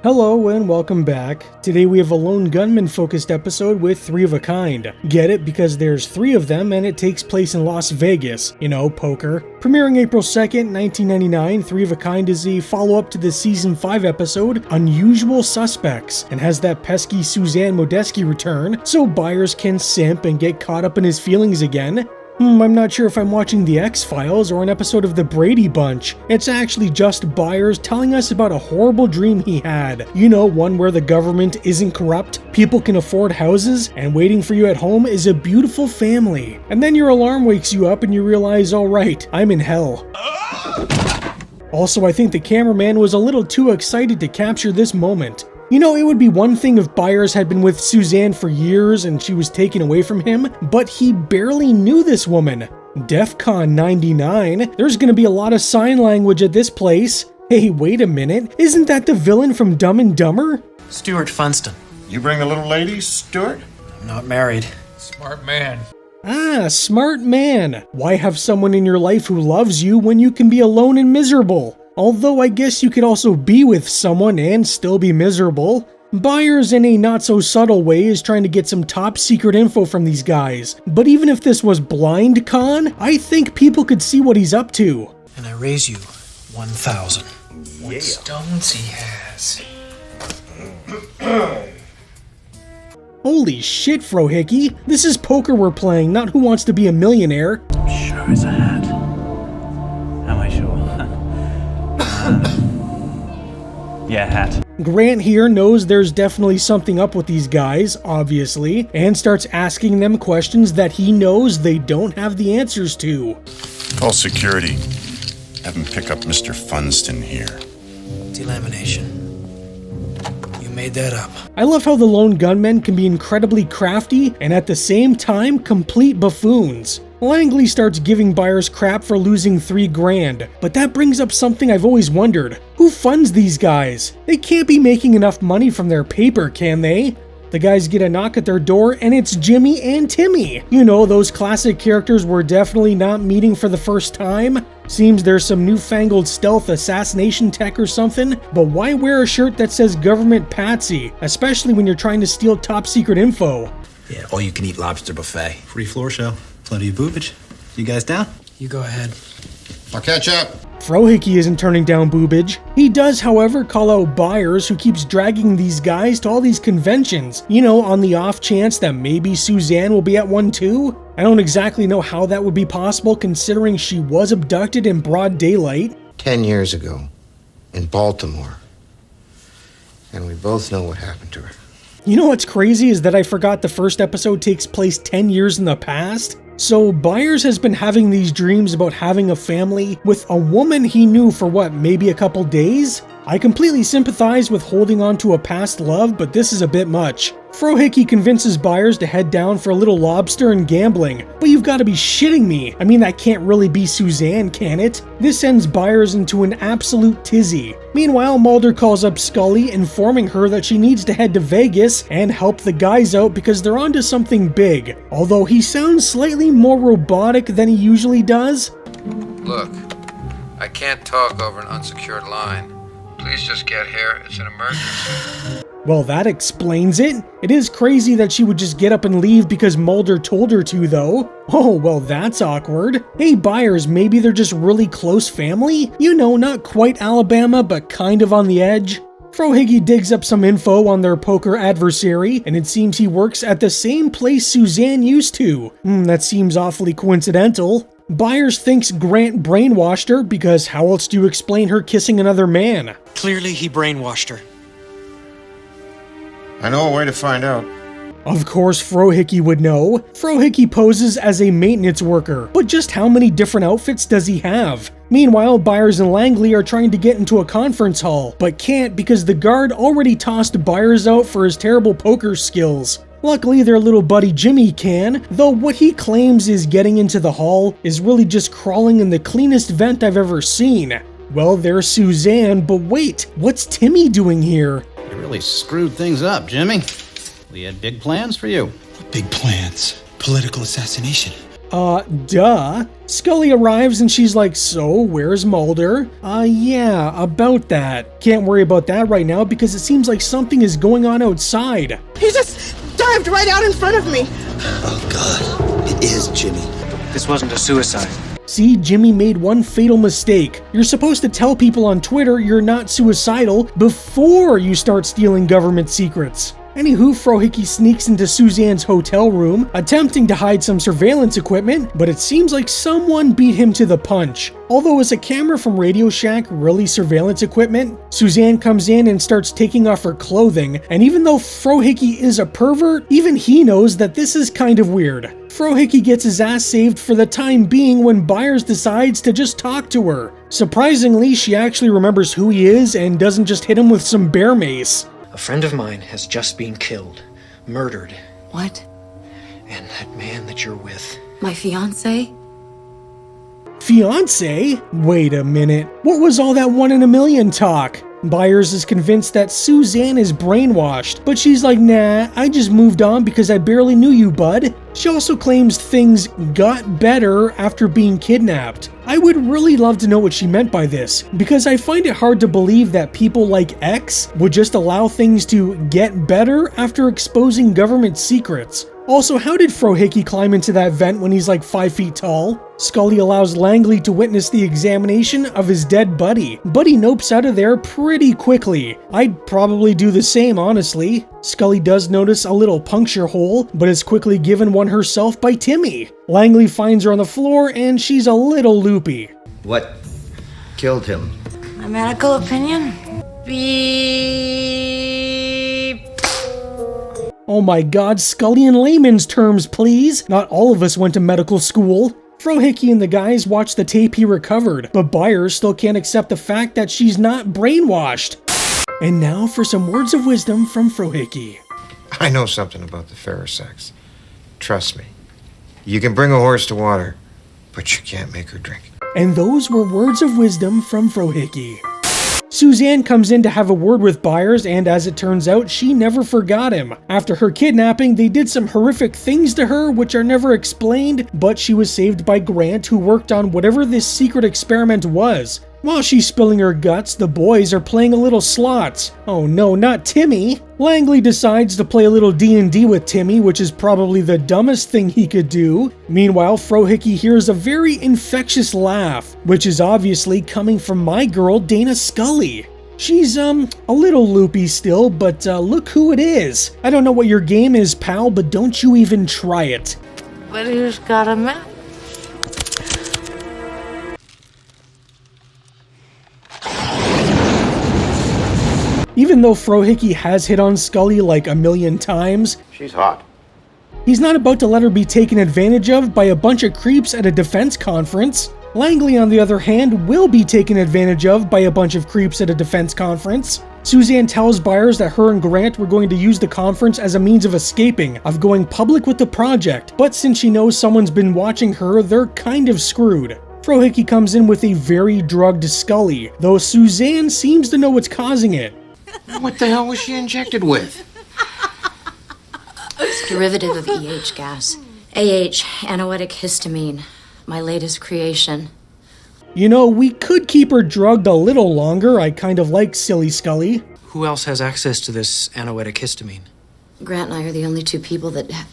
Hello and welcome back. Today we have a Lone Gunmen focused episode with 3 of a kind. Get it? Because there's 3 of them and it takes place in Las Vegas. You know, poker. Premiering April 2nd, 1999, 3 of a kind is a follow-up to the Season 5 episode, Unusual Suspects, and has that pesky Suzanne Modeski return, so Byers can simp and get caught up in his feelings again. I'm not sure if I'm watching The X-Files or an episode of The Brady Bunch. It's actually just Byers telling us about a horrible dream he had. You know, one where the government isn't corrupt, people can afford houses, and waiting for you at home is a beautiful family. And then your alarm wakes you up and you realize, alright, I'm in hell. Also, I think the cameraman was a little too excited to capture this moment. You know, it would be one thing if Byers had been with Suzanne for years and she was taken away from him, but he barely knew this woman. Defcon 99, there's gonna be a lot of sign language at this place. Hey, wait a minute, isn't that the villain from Dumb and Dumber? Stuart Funston. You bring the little lady, Stuart? I'm not married. Smart man. Ah, smart man. Why have someone in your life who loves you when you can be alone and miserable? Although I guess you could also be with someone and still be miserable. Byers, in a not-so-subtle way, is trying to get some top-secret info from these guys. But even if this was blind con, I think people could see what he's up to. And I raise you 1,000. What stones he has. Holy shit, Frohickey. This is poker we're playing, not Who Wants to Be a Millionaire. Sure it's a hat. Am I sure? Yeah, hat. Grant here knows there's definitely something up with these guys, obviously, and starts asking them questions that he knows they don't have the answers to. Call security. Have him pick up Mr. Funston here. Delamination. You made that up. I love how the Lone Gunmen can be incredibly crafty and at the same time complete buffoons. Langley starts giving Byers crap for losing $3,000, but that brings up something I've always wondered. Who funds these guys? They can't be making enough money from their paper, can they? The guys get a knock at their door and it's Jimmy and Timmy. You know, those classic characters we're definitely not meeting for the first time. Seems there's some newfangled stealth assassination tech or something, but why wear a shirt that says Government Patsy, especially when you're trying to steal top secret info? Yeah, all you can eat lobster buffet. Free floor show. Plenty of boobage. You guys down? You go ahead. I'll catch up. Frohickey isn't turning down boobage. He does, however, call out Byers, who keeps dragging these guys to all these conventions, you know, on the off chance that maybe Suzanne will be at one too. I don't exactly know how that would be possible considering she was abducted in broad daylight. 10 years ago, in Baltimore. And we both know what happened to her. You know what's crazy is that I forgot the first episode takes place 10 years in the past? So Byers has been having these dreams about having a family with a woman he knew for what, maybe a couple days? I completely sympathize with holding on to a past love, but this is a bit much. Frohickey convinces Byers to head down for a little lobster and gambling, but you've got to be shitting me. I mean, that can't really be Suzanne, can it? This sends Byers into an absolute tizzy. Meanwhile, Mulder calls up Scully, informing her that she needs to head to Vegas and help the guys out because they're onto something big, although he sounds slightly more robotic than he usually does. Look, I can't talk over an unsecured line. Please just get here. It's an emergency. Well, that explains it. It is crazy that she would just get up and leave because Mulder told her to, though. Oh, well, that's awkward. Hey, Byers, maybe they're just really close family? You know, not quite Alabama, but kind of on the edge. Frohickey digs up some info on their poker adversary, and it seems he works at the same place Suzanne used to. That seems awfully coincidental. Byers thinks Grant brainwashed her because how else do you explain her kissing another man? Clearly he brainwashed her. I know a way to find out. Of course Frohickey would know. Frohickey poses as a maintenance worker, but just how many different outfits does he have? Meanwhile, Byers and Langley are trying to get into a conference hall, but can't because the guard already tossed Byers out for his terrible poker skills. Luckily, their little buddy Jimmy can, though what he claims is getting into the hall is really just crawling in the cleanest vent I've ever seen. Well, there's Suzanne, but wait, what's Timmy doing here? You really screwed things up, Jimmy. We had big plans for you. What big plans? Political assassination. Duh. Scully arrives and she's like, so, where's Mulder? Yeah, about that. Can't worry about that right now because it seems like something is going on outside. He just dived right out in front of me. Oh, God. It is Jimmy. This wasn't a suicide. See, Jimmy made one fatal mistake. You're supposed to tell people on Twitter you're not suicidal before you start stealing government secrets. Anywho, Frohickey sneaks into Suzanne's hotel room, attempting to hide some surveillance equipment, but it seems like someone beat him to the punch. Although is a camera from Radio Shack really surveillance equipment? Suzanne comes in and starts taking off her clothing, and even though Frohickey is a pervert, even he knows that this is kind of weird. Frohickey gets his ass saved for the time being when Byers decides to just talk to her. Surprisingly, she actually remembers who he is and doesn't just hit him with some bear mace. A friend of mine has just been killed. Murdered. What? And that man that you're with. My fiancé? Fiancé? Wait a minute. What was all that 1 in a million talk? Byers is convinced that Suzanne is brainwashed, but she's like, nah, I just moved on because I barely knew you, bud. She also claims things got better after being kidnapped. I would really love to know what she meant by this, because I find it hard to believe that people like X would just allow things to get better after exposing government secrets. Also, how did Frohickey climb into that vent when he's like 5 feet tall? Scully allows Langley to witness the examination of his dead buddy. Buddy nopes out of there pretty quickly. I'd probably do the same, honestly. Scully does notice a little puncture hole, but is quickly given one herself by Timmy. Langley finds her on the floor and she's a little loopy. What killed him? My medical opinion? Beep. Oh my god, Scully in layman's terms, please! Not all of us went to medical school. Frohickey and the guys watch the tape he recovered, but Byers still can't accept the fact that she's not brainwashed. And now for some words of wisdom from Frohickey. I know something about the fairer sex. Trust me. You can bring a horse to water, but you can't make her drink. And those were words of wisdom from Frohickey. Suzanne comes in to have a word with Byers, and as it turns out, she never forgot him. After her kidnapping, they did some horrific things to her, which are never explained, but she was saved by Grant, who worked on whatever this secret experiment was. While she's spilling her guts, the boys are playing a little slots. Oh no, not Timmy! Langley decides to play a little D&D with Timmy, which is probably the dumbest thing he could do. Meanwhile, Frohickey hears a very infectious laugh, which is obviously coming from my girl, Dana Scully. She's, a little loopy still, but look who it is. I don't know what your game is, pal, but don't you even try it. But who's got a map? Even though Frohickey has hit on Scully like a million times, She's hot. he's not about to let her be taken advantage of by a bunch of creeps at a defense conference. Langley, on the other hand, will be taken advantage of by a bunch of creeps at a defense conference. Suzanne tells Byers that her and Grant were going to use the conference as a means of escaping, of going public with the project, but since she knows someone's been watching her, they're kind of screwed. Frohickey comes in with a very drugged Scully, though Suzanne seems to know what's causing it. What the hell was she injected with? Derivative of EH gas. AH, anoetic histamine. My latest creation. You know, we could keep her drugged a little longer. I kind of like silly Scully. Who else has access to this anoetic histamine? Grant and I are the only two people that have...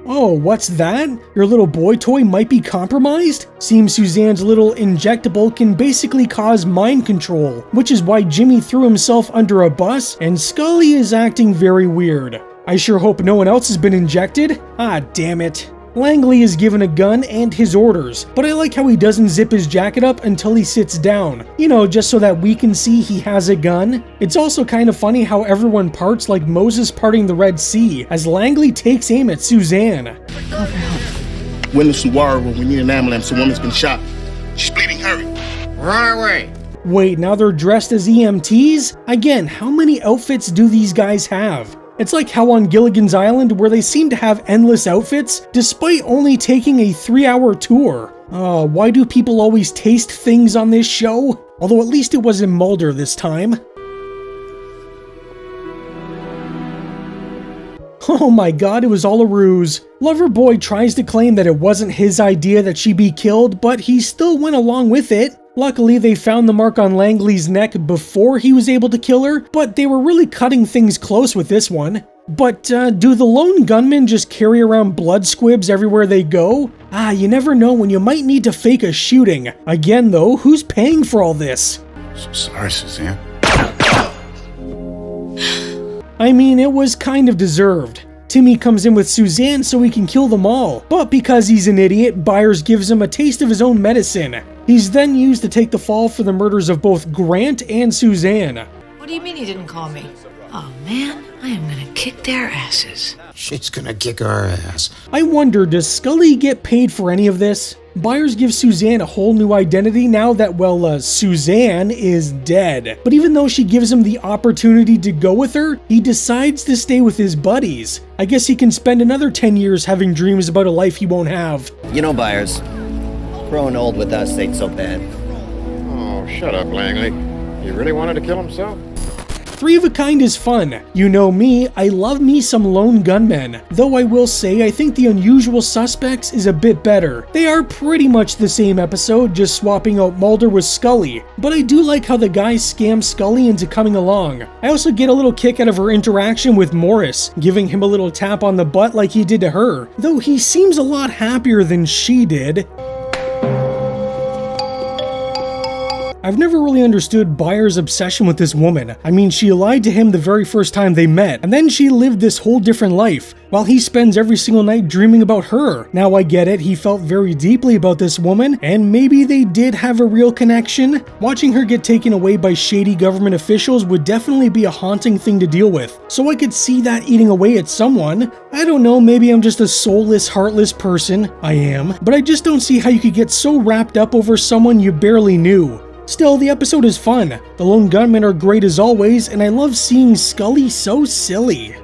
Oh, what's that? Your little boy toy might be compromised? Seems Suzanne's little injectable can basically cause mind control, which is why Jimmy threw himself under a bus and Scully is acting very weird. I sure hope no one else has been injected. Ah, damn it. Langley is given a gun and his orders, but I like how he doesn't zip his jacket up until he sits down. You know, just so that we can see he has a gun. It's also kind of funny how everyone parts like Moses parting the Red Sea, as Langley takes aim at Suzanne. We're in the Suwara where we need an ambulance. A woman's been shot. She's bleeding. Hurry. Run away. Wait, now they're dressed as EMTs? Again, how many outfits do these guys have? It's like how on Gilligan's Island where they seem to have endless outfits despite only taking a 3-hour tour. Why do people always taste things on this show? Although at least it wasn't Mulder this time. Oh my god, it was all a ruse. Loverboy tries to claim that it wasn't his idea that she be killed, but he still went along with it. Luckily, they found the mark on Langley's neck before he was able to kill her, but they were really cutting things close with this one. But do the Lone Gunmen just carry around blood squibs everywhere they go? You never know when you might need to fake a shooting. Again though, who's paying for all this? Sorry, Suzanne. I mean, it was kind of deserved. Timmy comes in with Suzanne so he can kill them all, but because he's an idiot, Byers gives him a taste of his own medicine. He's then used to take the fall for the murders of both Grant and Suzanne. What do you mean he didn't call me? Oh man, I am gonna kick their asses. She's gonna kick our ass. I wonder, does Scully get paid for any of this? Byers gives Suzanne a whole new identity now that, well, Suzanne is dead. But even though she gives him the opportunity to go with her, he decides to stay with his buddies. I guess he can spend another 10 years having dreams about a life he won't have. You know, Byers, growing old with us ain't so bad. Oh, shut up, Langley. You really wanted to kill himself? Three of a Kind is fun. You know me, I love me some Lone Gunmen. Though I will say I think The Unusual Suspects is a bit better. They are pretty much the same episode, just swapping out Mulder with Scully. But I do like how the guys scam Scully into coming along. I also get a little kick out of her interaction with Morris, giving him a little tap on the butt like he did to her. Though he seems a lot happier than she did. I've never really understood Byers' obsession with this woman. I mean, she lied to him the very first time they met, and then she lived this whole different life, while he spends every single night dreaming about her. Now I get it, he felt very deeply about this woman, and maybe they did have a real connection. Watching her get taken away by shady government officials would definitely be a haunting thing to deal with, so I could see that eating away at someone. I don't know, maybe I'm just a soulless, heartless person. I am. But I just don't see how you could get so wrapped up over someone you barely knew. Still, the episode is fun. The Lone Gunmen are great as always, and I love seeing Scully so silly.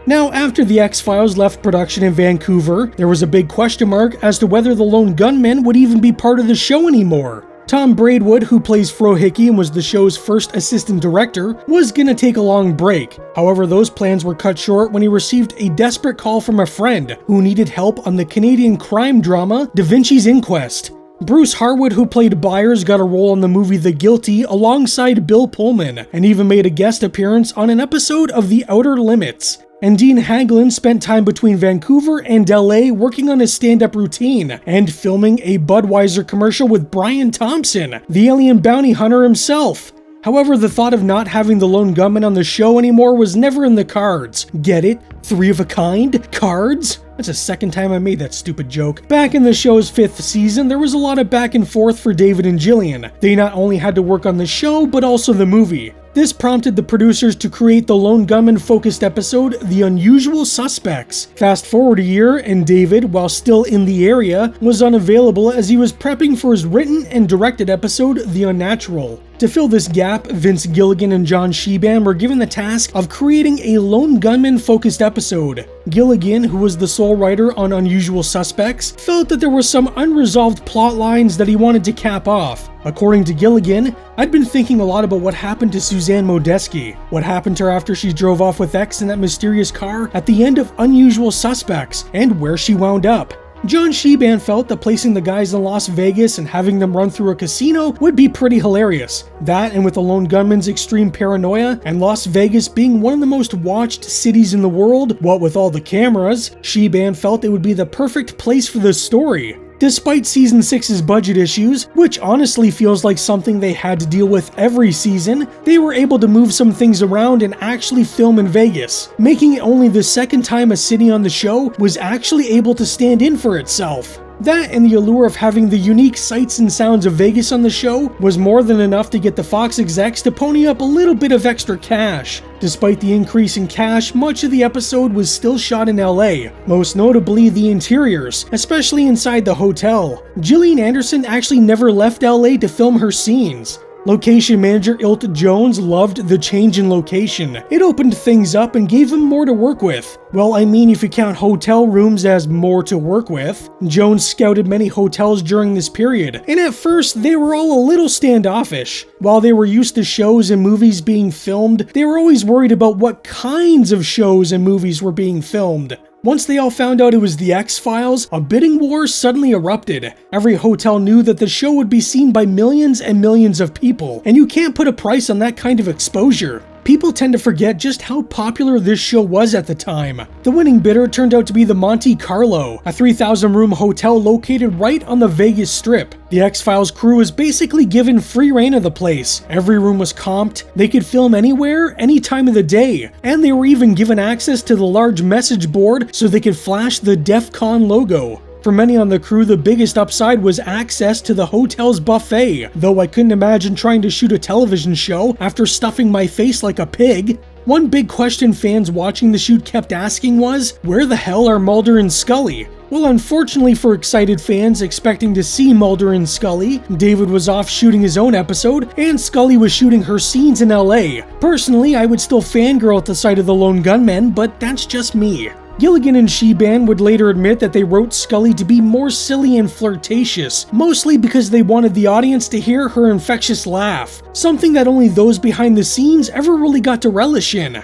Now, after the X-Files left production in Vancouver, there was a big question mark as to whether the Lone Gunmen would even be part of the show anymore. Tom Braidwood, who plays Fro Hickey and was the show's first assistant director, was gonna take a long break. However, those plans were cut short when he received a desperate call from a friend who needed help on the Canadian crime drama Da Vinci's Inquest. Bruce Harwood, who played Byers, got a role in the movie The Guilty alongside Bill Pullman, and even made a guest appearance on an episode of The Outer Limits. And Dean Haglund spent time between Vancouver and LA working on his stand-up routine, and filming a Budweiser commercial with Brian Thompson, the alien bounty hunter himself. However, the thought of not having the Lone Gunmen on the show anymore was never in the cards. Get it? Three of a kind? Cards? That's the second time I made that stupid joke. Back in the show's 5th season, there was a lot of back and forth for David and Gillian. They not only had to work on the show, but also the movie. This prompted the producers to create the Lone Gunmen-focused episode, The Unusual Suspects. Fast forward a year, and David, while still in the area, was unavailable as he was prepping for his written and directed episode, The Unnatural. To fill this gap, Vince Gilligan and John Sheban were given the task of creating a Lone Gunmen-focused episode. Gilligan, who was the sole writer on Unusual Suspects, felt that there were some unresolved plot lines that he wanted to cap off. According to Gilligan, I'd been thinking a lot about what happened to Suzanne Modeski, what happened to her after she drove off with X in that mysterious car at the end of Unusual Suspects, and where she wound up. John Sheban felt that placing the guys in Las Vegas and having them run through a casino would be pretty hilarious. That, and with the Lone Gunmen's extreme paranoia, and Las Vegas being one of the most watched cities in the world, what with all the cameras, Sheban felt it would be the perfect place for the story. Despite Season 6's budget issues, which honestly feels like something they had to deal with every season, they were able to move some things around and actually film in Vegas, making it only the second time a city on the show was actually able to stand in for itself. That and the allure of having the unique sights and sounds of Vegas on the show was more than enough to get the Fox execs to pony up a little bit of extra cash. Despite the increase in cash, much of the episode was still shot in LA, most notably the interiors, especially inside the hotel. Gillian Anderson actually never left LA to film her scenes. Location manager Ilt Jones loved the change in location. It opened things up and gave him more to work with. Well, I mean, if you count hotel rooms as more to work with. Jones scouted many hotels during this period, and at first they were all a little standoffish. While they were used to shows and movies being filmed, they were always worried about what kinds of shows and movies were being filmed. Once they all found out it was the X-Files, a bidding war suddenly erupted. Every hotel knew that the show would be seen by millions and millions of people, and you can't put a price on that kind of exposure. People tend to forget just how popular this show was at the time. The winning bidder turned out to be the Monte Carlo, a 3,000-room hotel located right on the Vegas Strip. The X-Files crew was basically given free reign of the place. Every room was comped, they could film anywhere, any time of the day, and they were even given access to the large message board so they could flash the Defcon logo. For many on the crew, the biggest upside was access to the hotel's buffet, though I couldn't imagine trying to shoot a television show after stuffing my face like a pig. One big question fans watching the shoot kept asking was, where the hell are Mulder and Scully? Well, unfortunately for excited fans expecting to see Mulder and Scully, David was off shooting his own episode, and Scully was shooting her scenes in LA. Personally, I would still fangirl at the sight of the Lone Gunmen, but that's just me. Gilligan and Sheban would later admit that they wrote Scully to be more silly and flirtatious, mostly because they wanted the audience to hear her infectious laugh, something that only those behind the scenes ever really got to relish in.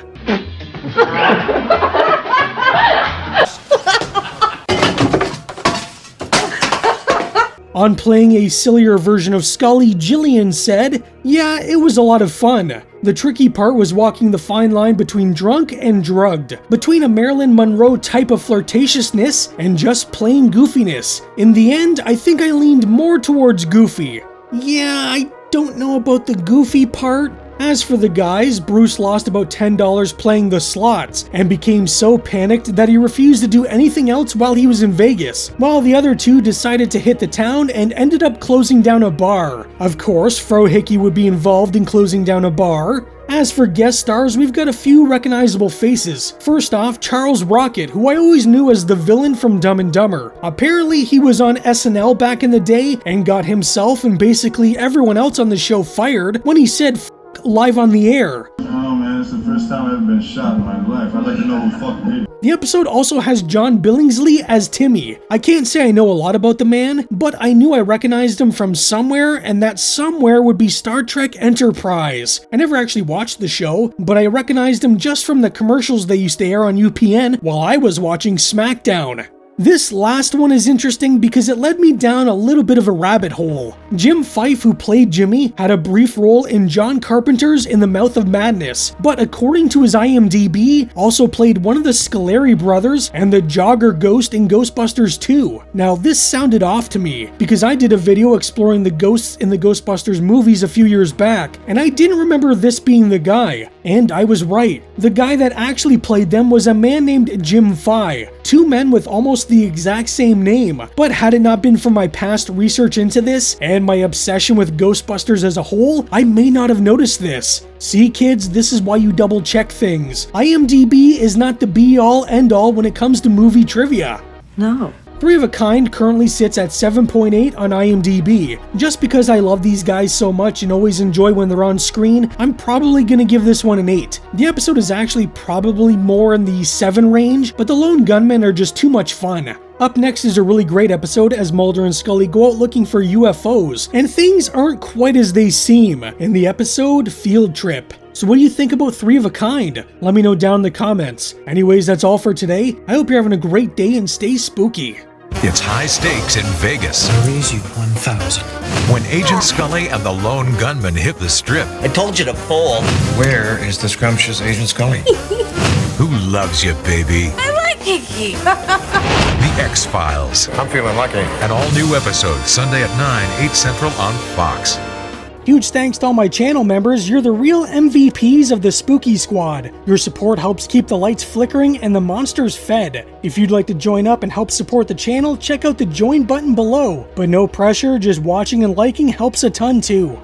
On playing a sillier version of Scully, Jillian said, "Yeah, it was a lot of fun. The tricky part was walking the fine line between drunk and drugged, between a Marilyn Monroe type of flirtatiousness and just plain goofiness. In the end, I think I leaned more towards goofy. Yeah, I don't know about the goofy part." As for the guys, Bruce lost about $10 playing the slots and became so panicked that he refused to do anything else while he was in Vegas, while the other two decided to hit the town and ended up closing down a bar. Of course, Frohickey would be involved in closing down a bar. As for guest stars, we've got a few recognizable faces. First off, Charles Rocket, who I always knew as the villain from Dumb and Dumber. Apparently, he was on SNL back in the day and got himself and basically everyone else on the show fired when he said "F*** live on the air." Oh man, it's the first time I've ever been shot in my life. I'd like to know who fuck did it. The episode also has John Billingsley as Timmy. I can't say I know a lot about the man, but I knew I recognized him from somewhere, and that somewhere would be Star Trek Enterprise. I never actually watched the show, but I recognized him just from the commercials they used to air on UPN while I was watching SmackDown. This last one is interesting because it led me down a little bit of a rabbit hole. Jim Fife, who played Jimmy, had a brief role in John Carpenter's In the Mouth of Madness, but according to his IMDb, also played one of the Scully brothers and the Jogger Ghost in Ghostbusters 2. Now this sounded off to me, because I did a video exploring the ghosts in the Ghostbusters movies a few years back, and I didn't remember this being the guy. And I was right. The guy that actually played them was a man named Jim Fye. Two men with almost the exact same name. But had it not been for my past research into this, and my obsession with Ghostbusters as a whole, I may not have noticed this. See kids, this is why you double check things. IMDb is not the be-all end-all when it comes to movie trivia. No. 3 of a Kind currently sits at 7.8 on IMDb. Just because I love these guys so much and always enjoy when they're on screen, I'm probably gonna give this one an 8. The episode is actually probably more in the 7 range, but the Lone Gunmen are just too much fun. Up next is a really great episode as Mulder and Scully go out looking for UFOs, and things aren't quite as they seem. In the episode, Field Trip. So what do you think about 3 of a Kind? Let me know down in the comments. Anyways, that's all for today. I hope you're having a great day and stay spooky. It's high stakes in Vegas. I raise you 1,000. When Agent Scully and the Lone Gunmen hit the strip. I told you to fold. Where is the scrumptious Agent Scully? Who loves you, baby? I like Kiki. The X-Files. I'm feeling lucky. An all-new episode, Sunday at 9, 8 Central on Fox. Huge thanks to all my channel members, you're the real MVPs of the Spooky Squad. Your support helps keep the lights flickering and the monsters fed. If you'd like to join up and help support the channel, check out the join button below. But no pressure, just watching and liking helps a ton too.